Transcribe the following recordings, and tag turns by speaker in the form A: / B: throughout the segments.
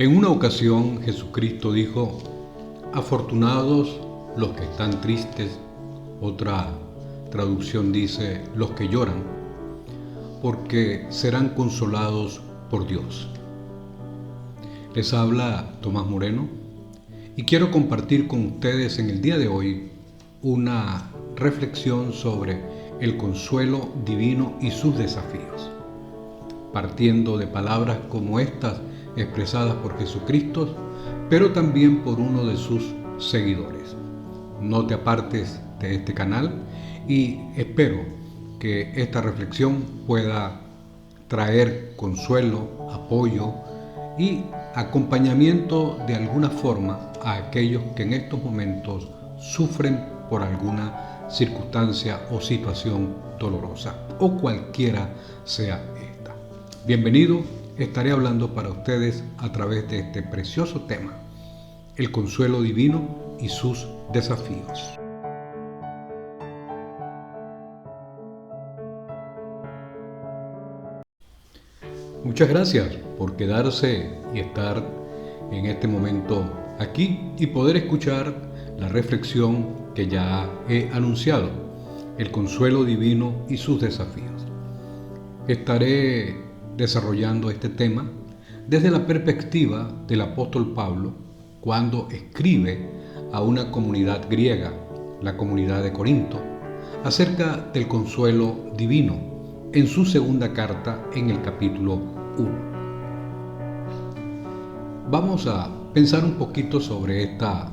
A: En una ocasión Jesucristo dijo: afortunados los que están tristes, otra traducción dice los que lloran, porque serán consolados por Dios. Les habla Tomás Moreno y quiero compartir con ustedes en el día de hoy una reflexión sobre el consuelo divino y sus desafíos, partiendo de palabras como estas expresadas por Jesucristo, pero también por uno de sus seguidores. No te apartes de este canal y espero que esta reflexión pueda traer consuelo, apoyo y acompañamiento de alguna forma a aquellos que en estos momentos sufren por alguna circunstancia o situación dolorosa, o cualquiera sea esta. Bienvenido, estaré hablando para ustedes a través de este precioso tema, el consuelo divino y sus desafíos. Muchas gracias por quedarse y estar en este momento aquí y poder escuchar la reflexión que ya he anunciado, el consuelo divino y sus desafíos. Estaré desarrollando este tema desde la perspectiva del apóstol Pablo cuando escribe a una comunidad griega, la comunidad de Corinto, acerca del consuelo divino en su segunda carta en el capítulo 1. Vamos a pensar un poquito sobre esta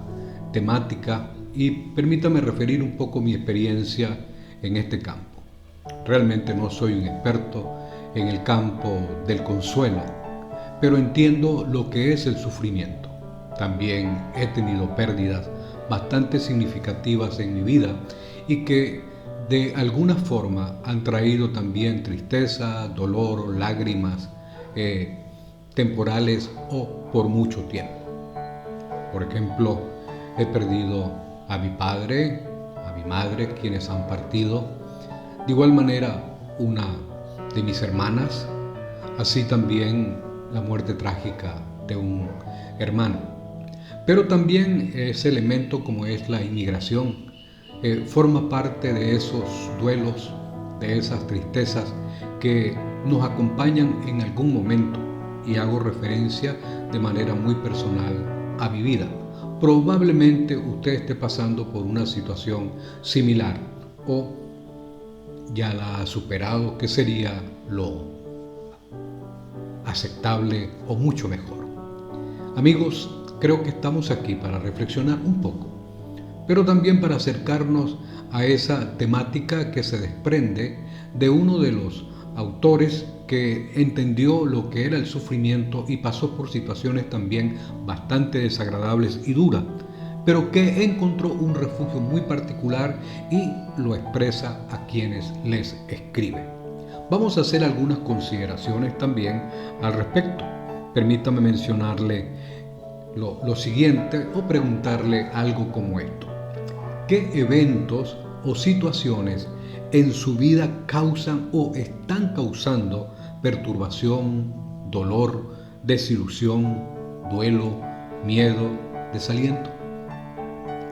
A: temática y permítame referir un poco mi experiencia en este campo. Realmente no soy un experto en el campo del consuelo, pero entiendo lo que es el sufrimiento. También he tenido pérdidas bastante significativas en mi vida y que de alguna forma han traído también tristeza, dolor, lágrimas temporales o por mucho tiempo. Por ejemplo, he perdido a mi padre, a mi madre, quienes han partido. De igual manera, una de mis hermanas, así también la muerte trágica de un hermano. Pero también ese elemento como es la inmigración forma parte de esos duelos, de esas tristezas que nos acompañan en algún momento, y hago referencia de manera muy personal a mi vida. Probablemente usted esté pasando por una situación similar o ya la ha superado, que sería lo aceptable o mucho mejor. Amigos, creo que estamos aquí para reflexionar un poco, pero también para acercarnos a esa temática que se desprende de uno de los autores que entendió lo que era el sufrimiento y pasó por situaciones también bastante desagradables y duras, pero que encontró un refugio muy particular y lo expresa a quienes les escribe. Vamos a hacer algunas consideraciones también al respecto. Permítame mencionarle lo siguiente o preguntarle algo como esto. ¿Qué eventos o situaciones en su vida causan o están causando perturbación, dolor, desilusión, duelo, miedo, desaliento?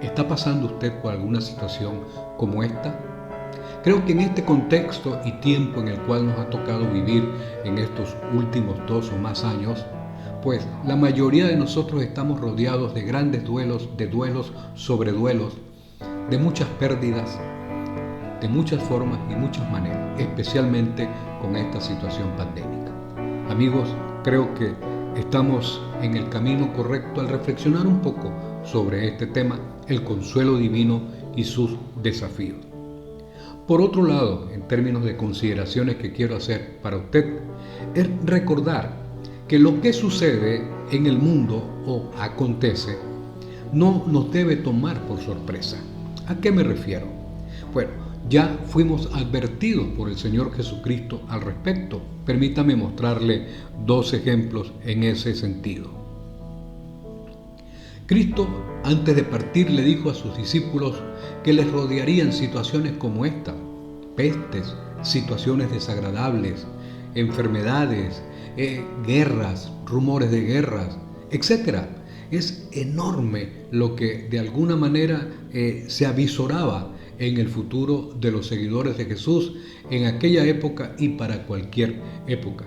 A: ¿Está pasando usted por alguna situación como esta? Creo que en este contexto y tiempo en el cual nos ha tocado vivir en estos últimos 2 o más años, pues la mayoría de nosotros estamos rodeados de grandes duelos, de duelos sobre duelos, de muchas pérdidas, de muchas formas y muchas maneras, especialmente con esta situación pandémica. Amigos, creo que estamos en el camino correcto al reflexionar un poco sobre este tema, el consuelo divino y sus desafíos. Por otro lado, en términos de consideraciones que quiero hacer para usted, es recordar que lo que sucede en el mundo o acontece no nos debe tomar por sorpresa. ¿A qué me refiero? Bueno, ya fuimos advertidos por el Señor Jesucristo al respecto. Permítame mostrarle 2 ejemplos en ese sentido. Cristo, antes de partir, le dijo a sus discípulos que les rodearían situaciones como esta: pestes, situaciones desagradables, enfermedades, guerras, rumores de guerras, etcétera. Es enorme lo que de alguna manera se avisoraba en el futuro de los seguidores de Jesús en aquella época y para cualquier época.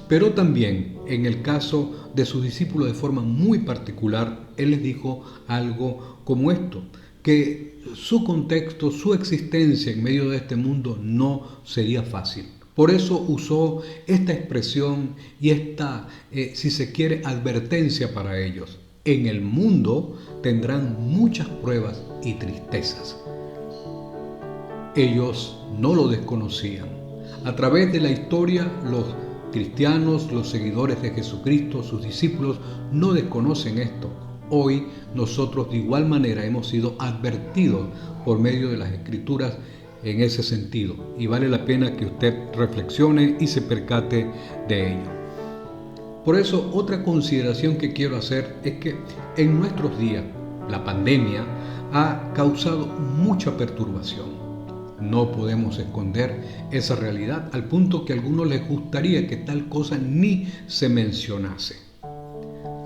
A: Pero también en el caso de sus discípulos de forma muy particular, Él les dijo algo como esto, que su contexto, su existencia en medio de este mundo no sería fácil. Por eso usó esta expresión y esta, si se quiere, advertencia para ellos. En el mundo tendrán muchas pruebas y tristezas. Ellos no lo desconocían. A través de la historia, los cristianos, los seguidores de Jesucristo, sus discípulos, no desconocen esto. Hoy nosotros de igual manera hemos sido advertidos por medio de las Escrituras en ese sentido. Y vale la pena que usted reflexione y se percate de ello. Por eso, otra consideración que quiero hacer es que en nuestros días la pandemia ha causado mucha perturbación. No podemos esconder esa realidad al punto que a algunos les gustaría que tal cosa ni se mencionase.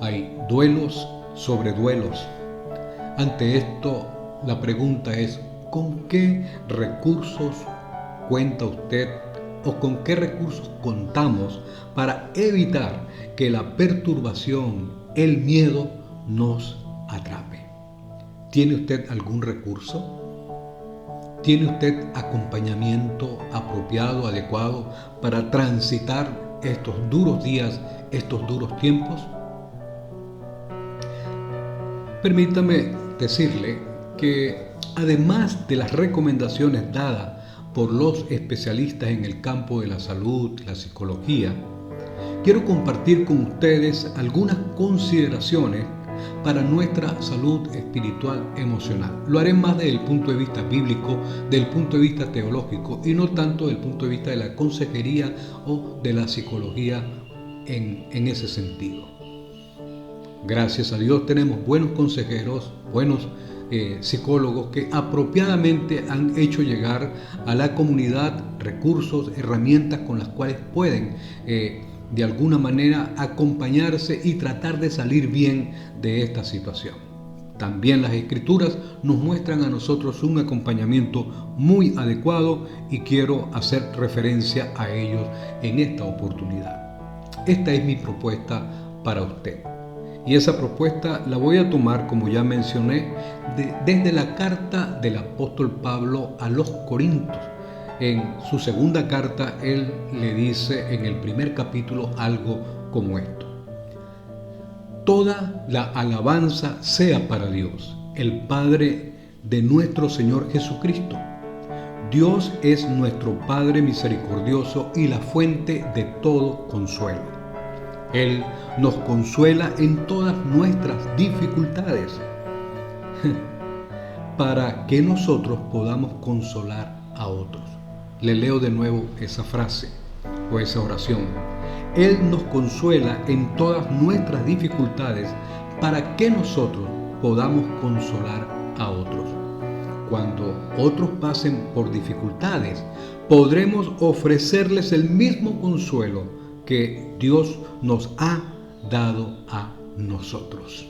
A: Hay duelos sobre duelos. Ante esto, la pregunta es, ¿con qué recursos cuenta usted o con qué recursos contamos para evitar que la perturbación, el miedo nos atrape? ¿Tiene usted algún recurso? ¿Tiene usted acompañamiento apropiado, adecuado para transitar estos duros días, estos duros tiempos? Permítame decirle que además de las recomendaciones dadas por los especialistas en el campo de la salud, la psicología, quiero compartir con ustedes algunas consideraciones para nuestra salud espiritual emocional. Lo haré más desde el punto de vista bíblico, del punto de vista teológico y no tanto del punto de vista de la consejería o de la psicología en ese sentido. Gracias a Dios tenemos buenos consejeros, buenos psicólogos que apropiadamente han hecho llegar a la comunidad recursos, herramientas con las cuales pueden de alguna manera acompañarse y tratar de salir bien de esta situación. También las Escrituras nos muestran a nosotros un acompañamiento muy adecuado y quiero hacer referencia a ellos en esta oportunidad. Esta es mi propuesta para usted. Y esa propuesta la voy a tomar, como ya mencioné, desde la carta del apóstol Pablo a los Corintios. En su segunda carta, él le dice en el primer capítulo algo como esto: toda la alabanza sea para Dios, el Padre de nuestro Señor Jesucristo. Dios es nuestro Padre misericordioso y la fuente de todo consuelo. Él nos consuela en todas nuestras dificultades para que nosotros podamos consolar a otros. Le leo de nuevo esa frase o esa oración. Él nos consuela en todas nuestras dificultades para que nosotros podamos consolar a otros. Cuando otros pasen por dificultades, podremos ofrecerles el mismo consuelo que Dios nos ha dado a nosotros.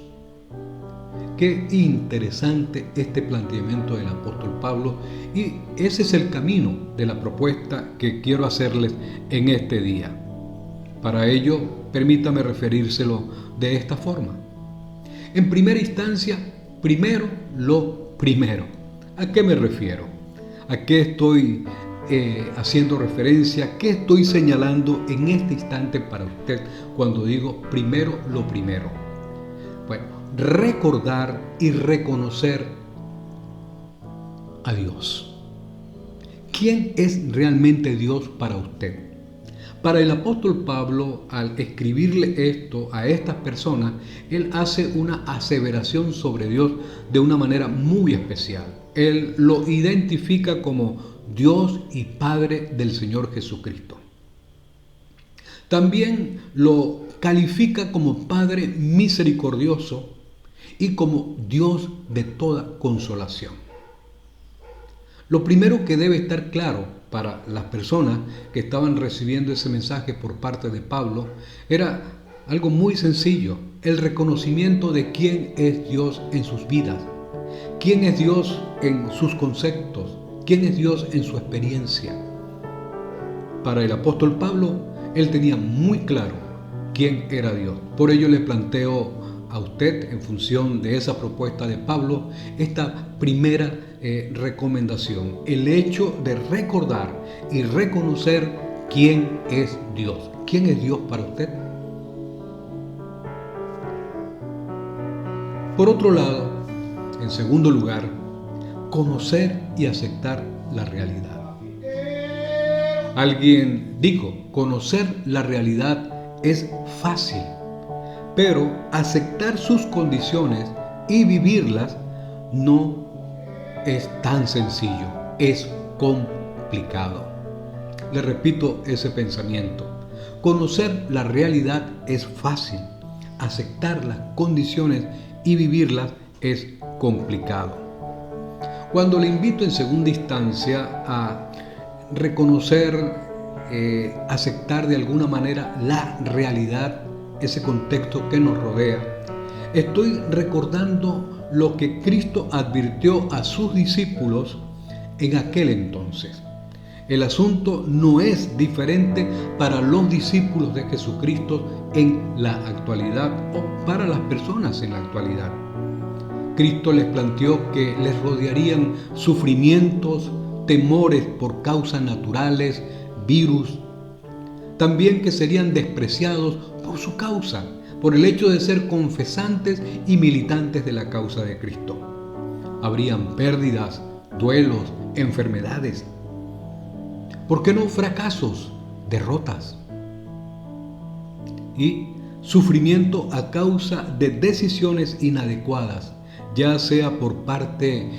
A: Qué interesante este planteamiento del apóstol Pablo, y ese es el camino de la propuesta que quiero hacerles en este día. Para ello, permítame referírselo de esta forma. En primera instancia, primero lo primero. ¿A qué me refiero? ¿A qué estoy haciendo referencia? ¿Qué estoy señalando en este instante para usted cuando digo primero lo primero? Bueno, recordar y reconocer a Dios. ¿Quién es realmente Dios para usted? Para el apóstol Pablo, al escribirle esto a estas personas, él hace una aseveración sobre Dios de una manera muy especial. Él lo identifica como Dios y Padre del Señor Jesucristo. También lo califica como Padre misericordioso y como Dios de toda consolación. Lo primero que debe estar claro para las personas que estaban recibiendo ese mensaje por parte de Pablo era algo muy sencillo. el reconocimiento de quién es Dios en sus vidas, quién es Dios en sus conceptos, quién es Dios en su experiencia. Para el apóstol Pablo, él tenía muy claro quién era Dios. Por ello le planteo a usted, en función de esa propuesta de Pablo, esta primera recomendación: el hecho de recordar y reconocer quién es Dios. ¿Quién es Dios para usted? Por otro lado, en segundo lugar, conocer y aceptar la realidad. Alguien dijo, conocer la realidad es fácil, pero aceptar sus condiciones y vivirlas no es tan sencillo, es complicado. Le repito ese pensamiento. Conocer la realidad es fácil, aceptar las condiciones y vivirlas es complicado. Cuando le invito en segunda instancia a reconocer, aceptar de alguna manera la realidad, ese contexto que nos rodea, estoy recordando lo que Cristo advirtió a sus discípulos en aquel entonces. El asunto no es diferente para los discípulos de Jesucristo en la actualidad o para las personas en la actualidad. Cristo les planteó que les rodearían sufrimientos, temores por causas naturales, virus. También que serían despreciados por su causa, por el hecho de ser confesantes y militantes de la causa de Cristo. Habrían pérdidas, duelos, enfermedades. ¿Por qué no fracasos, derrotas? Y sufrimiento a causa de decisiones inadecuadas, ya sea por parte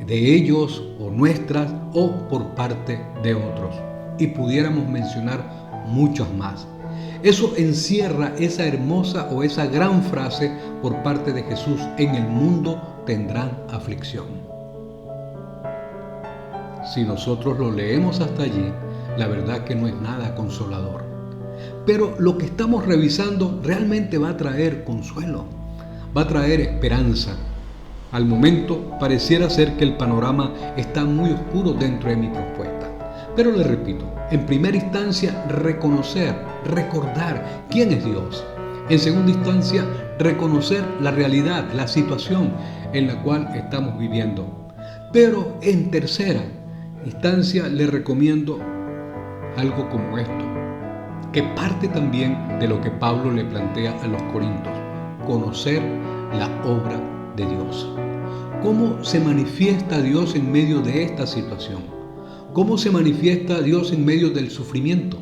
A: de ellos o nuestras o por parte de otros. Y pudiéramos mencionar muchos más. Eso encierra esa hermosa o esa gran frase por parte de Jesús: en el mundo tendrán aflicción. Si nosotros lo leemos hasta allí, la verdad que no es nada consolador. Pero lo que estamos revisando realmente va a traer consuelo, va a traer esperanza. Al momento pareciera ser que el panorama está muy oscuro dentro de mi propuesta. Pero le repito, en primera instancia, reconocer, recordar quién es Dios. En segunda instancia, reconocer la realidad, la situación en la cual estamos viviendo. Pero en tercera instancia, le recomiendo algo como esto, que parte también de lo que Pablo le plantea a los Corintios: conocer la obra de Dios. ¿Cómo se manifiesta Dios en medio de esta situación? ¿Cómo se manifiesta Dios en medio del sufrimiento?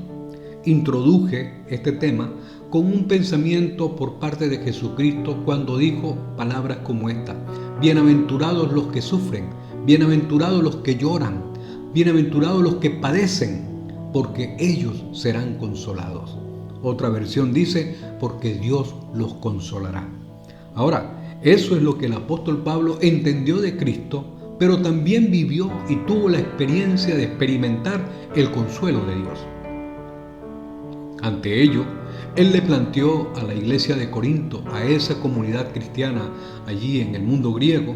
A: Introduje este tema con un pensamiento por parte de Jesucristo cuando dijo palabras como esta: bienaventurados los que sufren, bienaventurados los que lloran, bienaventurados los que padecen, porque ellos serán consolados. Otra versión dice: porque Dios los consolará. Ahora, eso es lo que el apóstol Pablo entendió de Cristo, pero también vivió y tuvo la experiencia de experimentar el consuelo de Dios. Ante ello, él le planteó a la iglesia de Corinto, a esa comunidad cristiana allí en el mundo griego,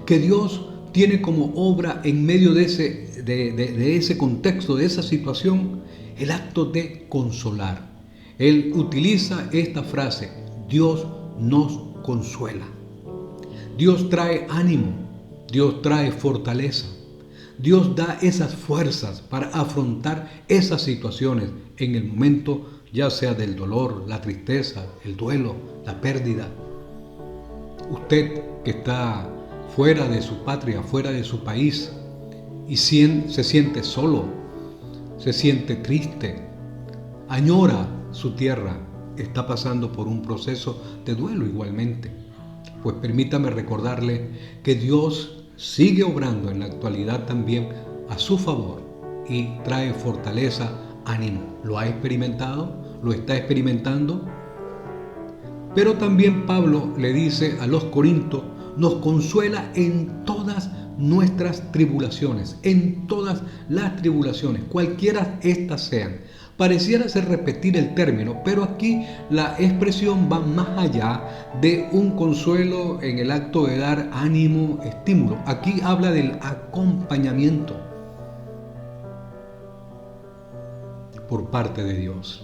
A: que Dios tiene como obra en medio de ese contexto, de esa situación, el acto de consolar. Él utiliza esta frase: Dios nos consuela. Dios trae ánimo, Dios trae fortaleza, Dios da esas fuerzas para afrontar esas situaciones en el momento, ya sea del dolor, la tristeza, el duelo, la pérdida. Usted que está fuera de su patria, fuera de su país, y se siente solo, se siente triste, añora su tierra, está pasando por un proceso de duelo igualmente. Pues permítame recordarle que Dios sigue obrando en la actualidad también a su favor y trae fortaleza, ánimo. ¿Lo ha experimentado? ¿Lo está experimentando? Pero también Pablo le dice a los Corintios: nos consuela en todas nuestras tribulaciones, en todas las tribulaciones, cualquiera estas sean, Pareciera ser repetir el término, pero aquí la expresión va más allá de un consuelo en el acto de dar ánimo, estímulo. Aquí habla del acompañamiento por parte de Dios.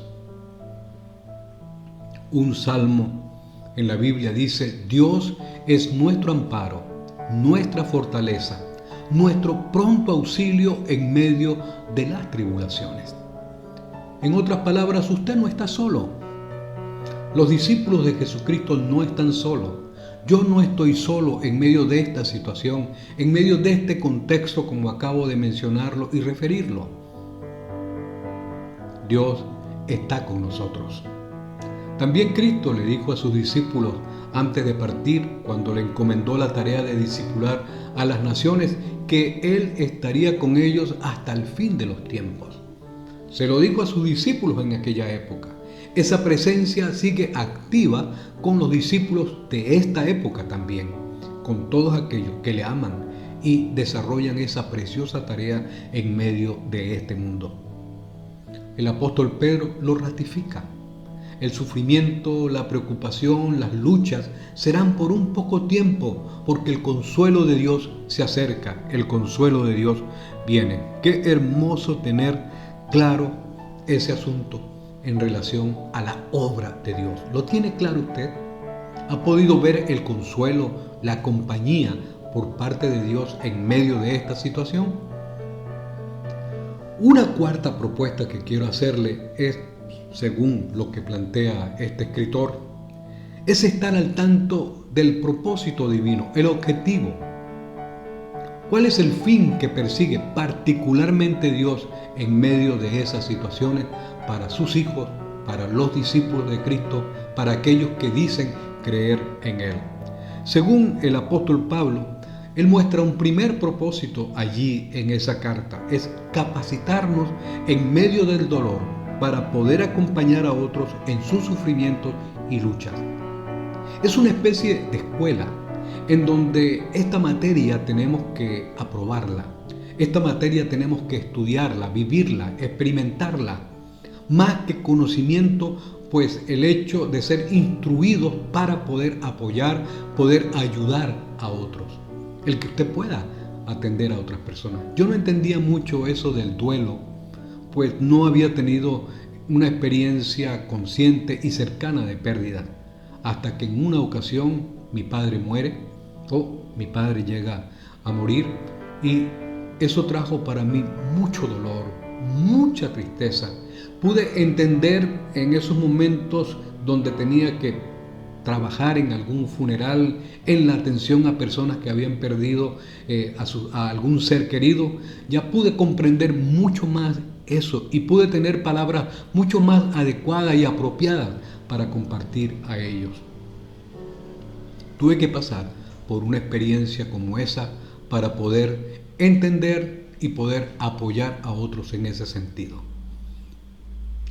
A: Un salmo en la Biblia dice: Dios es nuestro amparo, nuestra fortaleza, nuestro pronto auxilio en medio de las tribulaciones. En otras palabras, usted no está solo. Los discípulos de Jesucristo no están solos. Yo no estoy solo en medio de esta situación, en medio de este contexto como acabo de mencionarlo y referirlo. Dios está con nosotros. También Cristo le dijo a sus discípulos antes de partir, cuando le encomendó la tarea de discipular a las naciones, que Él estaría con ellos hasta el fin de los tiempos. Se lo dijo a sus discípulos en aquella época. Esa presencia sigue activa con los discípulos de esta época también, con todos aquellos que le aman y desarrollan esa preciosa tarea en medio de este mundo. El apóstol Pedro lo ratifica. El sufrimiento, la preocupación, las luchas serán por un poco tiempo, porque el consuelo de Dios se acerca, el consuelo de Dios viene. Qué hermoso tener claro ese asunto en relación a la obra de Dios. ¿Lo tiene claro usted? ¿Ha podido ver el consuelo, la compañía por parte de Dios en medio de esta situación? Una cuarta propuesta que quiero hacerle es, según lo que plantea este escritor, es estar al tanto del propósito divino, el objetivo. ¿Cuál es el fin que persigue particularmente Dios en medio de esas situaciones para sus hijos, para los discípulos de Cristo, para aquellos que dicen creer en Él? Según el apóstol Pablo, él muestra un primer propósito allí en esa carta, es capacitarnos en medio del dolor para poder acompañar a otros en sus sufrimientos y luchas. Es una especie de escuela en donde esta materia tenemos que aprobarla, esta materia tenemos que estudiarla, vivirla, experimentarla, más que conocimiento, pues el hecho de ser instruidos para poder apoyar, poder ayudar a otros, el que usted pueda atender a otras personas. Yo no entendía mucho eso del duelo, pues no había tenido una experiencia consciente y cercana de pérdida, hasta que en una ocasión mi padre muere, mi padre llega a morir, y eso trajo para mí mucho dolor, mucha tristeza. Pude entender en esos momentos donde tenía que trabajar en algún funeral, en la atención a personas que habían perdido a algún ser querido, ya pude comprender mucho más eso y pude tener palabras mucho más adecuadas y apropiadas para compartir a ellos. Tuve que pasar por una experiencia como esa para poder entender y poder apoyar a otros en ese sentido.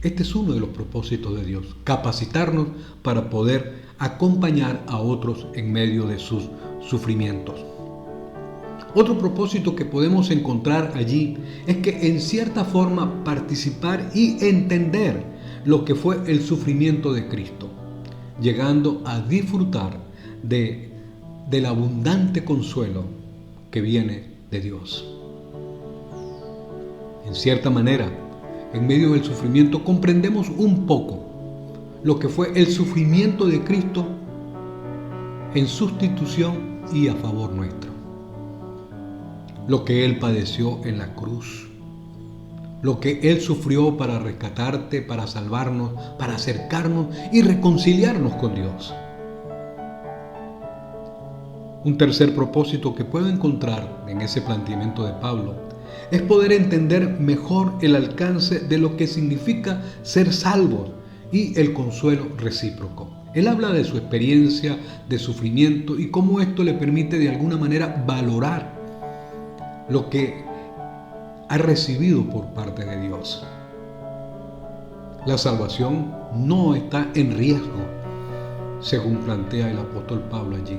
A: Este es uno de los propósitos de Dios, capacitarnos para poder acompañar a otros en medio de sus sufrimientos. Otro propósito que podemos encontrar allí es que en cierta forma participar y entender lo que fue el sufrimiento de Cristo, llegando a disfrutar del abundante consuelo que viene de Dios. En cierta manera, en medio del sufrimiento comprendemos un poco lo que fue el sufrimiento de Cristo en sustitución y a favor nuestro. Lo que Él padeció en la cruz, lo que Él sufrió para rescatarte, para salvarnos, para acercarnos y reconciliarnos con Dios. Un tercer propósito que puedo encontrar en ese planteamiento de Pablo es poder entender mejor el alcance de lo que significa ser salvos y el consuelo recíproco. Él habla de su experiencia de sufrimiento y cómo esto le permite de alguna manera valorar lo que ha recibido por parte de Dios. La salvación no está en riesgo, según plantea el apóstol Pablo allí,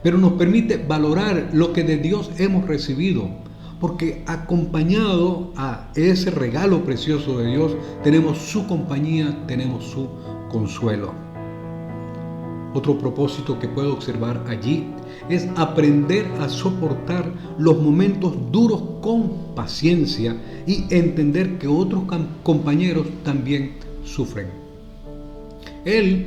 A: pero nos permite valorar lo que de Dios hemos recibido, porque acompañado a ese regalo precioso de Dios, tenemos su compañía, tenemos su consuelo. Otro propósito que puedo observar allí es aprender a soportar los momentos duros con paciencia y entender que otros compañeros también sufren. Él,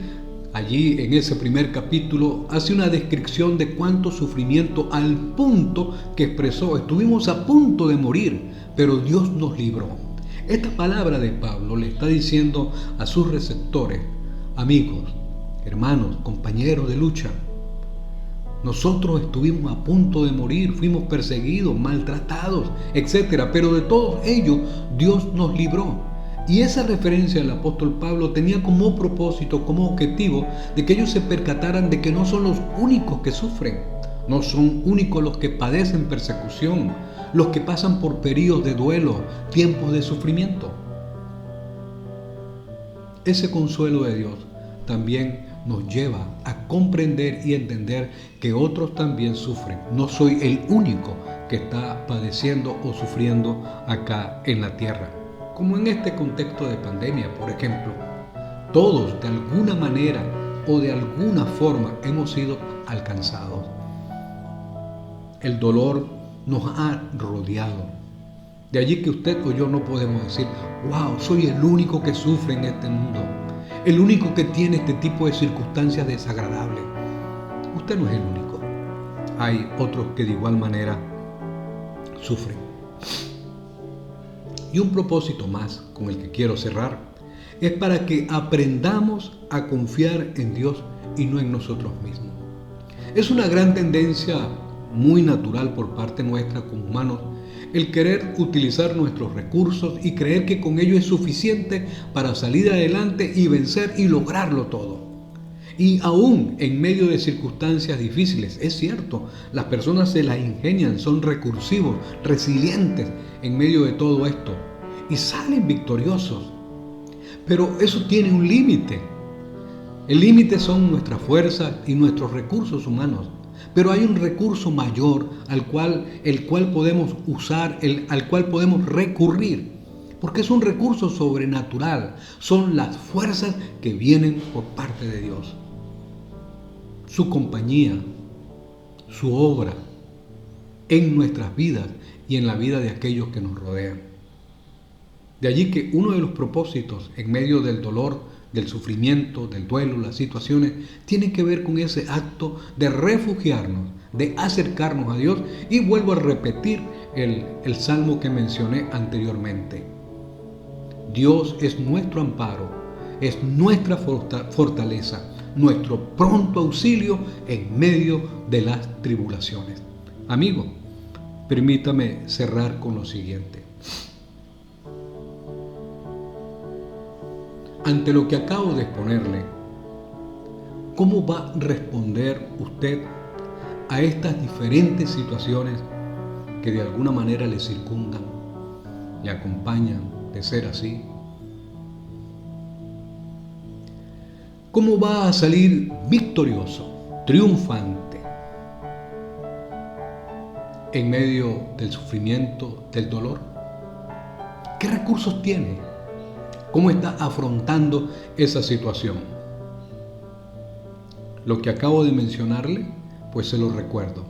A: allí en ese primer capítulo, hace una descripción de cuánto sufrimiento, al punto que expresó: estuvimos a punto de morir, pero Dios nos libró. Esta palabra de Pablo le está diciendo a sus receptores: amigos, hermanos, compañeros de lucha, nosotros estuvimos a punto de morir, fuimos perseguidos, maltratados, etc. Pero de todos ellos Dios nos libró. Y esa referencia del apóstol Pablo tenía como propósito, como objetivo, de que ellos se percataran de que no son los únicos que sufren, no son únicos los que padecen persecución, los que pasan por periodos de duelo, tiempos de sufrimiento. Ese consuelo de Dios también nos lleva a comprender y entender que otros también sufren. No soy el único que está padeciendo o sufriendo acá en la tierra. Como en este contexto de pandemia, por ejemplo, todos de alguna manera o de alguna forma hemos sido alcanzados. El dolor nos ha rodeado. De allí que usted o yo no podemos decir: wow, soy el único que sufre en este mundo, el único que tiene este tipo de circunstancias desagradables. Usted no es el único. Hay otros que de igual manera sufren. Y un propósito más con el que quiero cerrar es para que aprendamos a confiar en Dios y no en nosotros mismos. Es una gran tendencia muy natural por parte nuestra como humanos el querer utilizar nuestros recursos y creer que con ello es suficiente para salir adelante y vencer y lograrlo todo. Y aún en medio de circunstancias difíciles, es cierto, las personas se las ingenian, son recursivos, resilientes en medio de todo esto y salen victoriosos. Pero eso tiene un límite. El límite son nuestras fuerzas y nuestros recursos humanos. Pero hay un recurso mayor el cual podemos usar, al cual podemos recurrir, porque es un recurso sobrenatural. Son las fuerzas que vienen por parte de Dios. Su compañía, su obra en nuestras vidas y en la vida de aquellos que nos rodean. De allí que uno de los propósitos en medio del dolor, del sufrimiento, del duelo, las situaciones, tiene que ver con ese acto de refugiarnos, de acercarnos a Dios. Y vuelvo a repetir el salmo que mencioné anteriormente. Dios es nuestro amparo, es nuestra fortaleza, nuestro pronto auxilio en medio de las tribulaciones. Amigo, permítame cerrar con lo siguiente. Ante lo que acabo de exponerle, ¿cómo va a responder usted a estas diferentes situaciones que de alguna manera le circundan, le acompañan de ser así? ¿Cómo va a salir victorioso, triunfante, en medio del sufrimiento, del dolor? ¿Qué recursos tiene? ¿Cómo está afrontando esa situación? Lo que acabo de mencionarle, pues se lo recuerdo.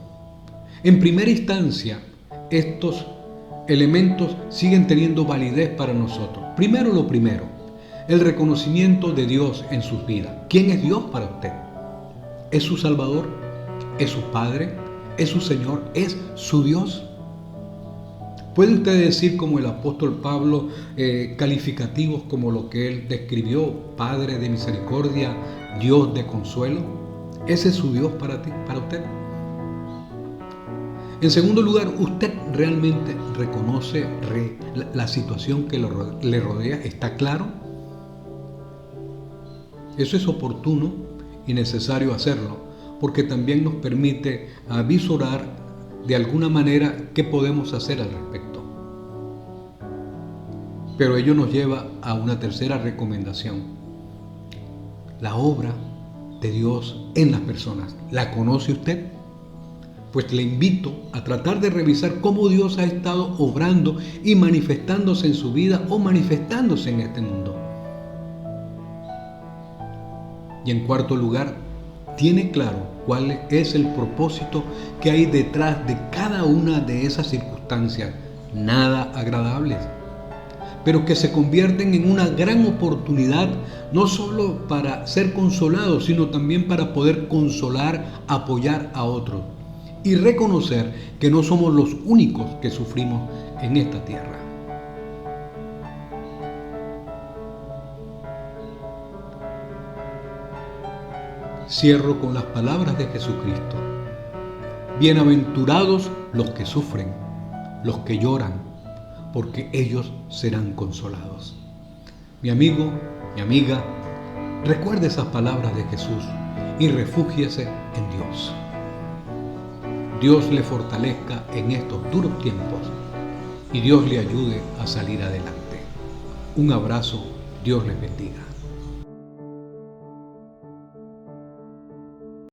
A: En primera instancia, estos elementos siguen teniendo validez para nosotros. Primero lo primero, el reconocimiento de Dios en sus vidas. ¿Quién es Dios para usted? ¿Es su Salvador? ¿Es su Padre? ¿Es su Señor? ¿Es su Dios? ¿Puede usted decir como el apóstol Pablo calificativos como lo que él describió: Padre de misericordia, Dios de consuelo? ¿Ese es su Dios para usted? En segundo lugar, ¿usted realmente reconoce la situación que le rodea? ¿Está claro? Eso es oportuno y necesario hacerlo, porque también nos permite avisorar de alguna manera qué podemos hacer al respecto. Pero ello nos lleva a una tercera recomendación: la obra de Dios en las personas. ¿La conoce usted? Pues le invito a tratar de revisar cómo Dios ha estado obrando y manifestándose en su vida o manifestándose en este mundo. Y en cuarto lugar, tiene claro cuál es el propósito que hay detrás de cada una de esas circunstancias, nada agradables, pero que se convierten en una gran oportunidad no solo para ser consolados, sino también para poder consolar, apoyar a otros y reconocer que no somos los únicos que sufrimos en esta tierra. Cierro con las palabras de Jesucristo. Bienaventurados los que sufren, los que lloran, porque ellos serán consolados. Mi amigo, mi amiga, recuerde esas palabras de Jesús y refúgiese en Dios. Dios le fortalezca en estos duros tiempos y Dios le ayude a salir adelante. Un abrazo, Dios les bendiga.